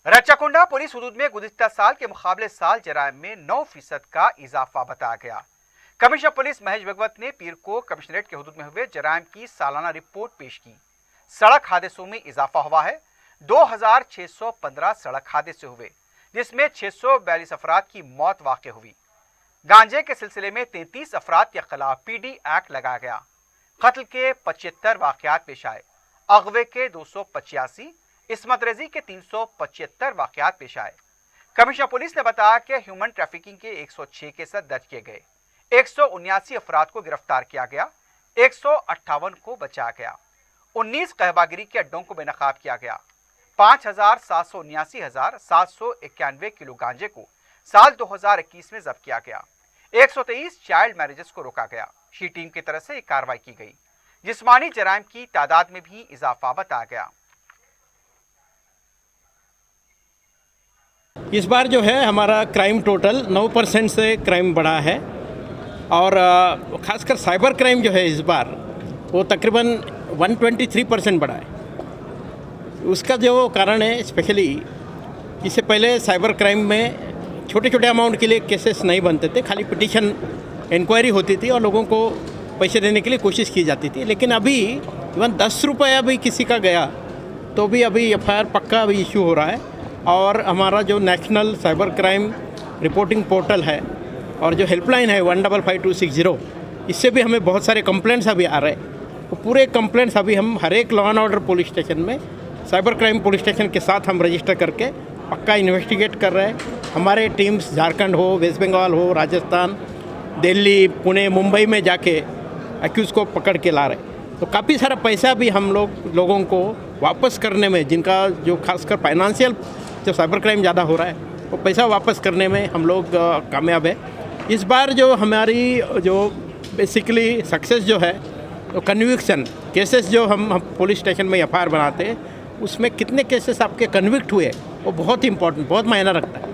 Rachakonda police हदूद में गुज़िश्ता साल के मुकाबले साल जराइम में 9% का इजाफा बताया गया। कमिश्नर पुलिस महेश भगवत ने पीर को कमिश्नरेट के हदूद में हुए जराइम की सालाना रिपोर्ट पेश की। सड़क हादसों में इजाफा हुआ है। 2615 सड़क हादसे हुए, जिसमें 642 अफराद की मौत वाक़ हुई। गांजे के सिलसिले में 33 अफराद के खिलाफ पीडी एक्ट लगाया गया। कत्ल के 75 वाक़यात पेश आए। अगवे के 285, इस्मत रेजी के 375 वाक़यात पेश आए। कमिश्नर पुलिस ने बताया कि ह्यूमन ट्रैफिकिंग के 106 केस दर्ज किए गए। 179 अफराद को गिरफ्तार किया गया। 158 को बचाया गया। 19 कहबागिरी के अड्डों को बेनकाब किया गया। 5,779,791 किलो गांजे को साल 2021 में जब्त किया गया। 123 चाइल्ड मैरिजेस को रोका गया। शी टीम की तरफ से कार्रवाई की गई। जिस्मानी जराइम की तादाद में भी इजाफा बताया गया। इस बार जो है हमारा क्राइम टोटल 9% से क्राइम बढ़ा है और ख़ासकर साइबर क्राइम जो है इस बार वो तकरीबन 123% बढ़ा है। उसका जो कारण है स्पेशली इससे पहले साइबर क्राइम में छोटे छोटे अमाउंट के लिए केसेस नहीं बनते थे, खाली पिटीशन इंक्वायरी होती थी और लोगों को पैसे देने के लिए कोशिश की जाती थी। लेकिन अभी इवन 10 रुपया भी किसी का गया तो भी अभी एफआईआर पक्का अभी इशू हो रहा है। और हमारा जो national cyber crime reporting portal है और जो हेल्पलाइन है 155260, इससे भी हमें बहुत सारे कंप्लेंट्स अभी आ रहे हैं। तो पूरे कंप्लेंट्स अभी हम हर एक law and order police station में साइबर क्राइम पुलिस स्टेशन के साथ हम रजिस्टर करके पक्का इन्वेस्टिगेट कर रहे हैं। हमारे टीम्स झारखंड हो, वेस्ट बंगाल हो, राजस्थान, दिल्ली, पुणे, मुंबई में जाके एक्यूज़ को पकड़ के ला रहे हैं। तो काफ़ी सारा पैसा भी हम लोगों को वापस करने में, जिनका जो खासकर फाइनेंशियल जो साइबर क्राइम ज़्यादा हो रहा है, वो पैसा वापस करने में हम लोग कामयाब है। इस बार जो हमारी जो बेसिकली सक्सेस जो है तो कन्विक्शन केसेस जो हम पुलिस स्टेशन में एफआईआर बनाते हैं उसमें कितने केसेस आपके कन्विक्ट हुए वो बहुत इंपॉर्टेंट, बहुत मायना रखता है।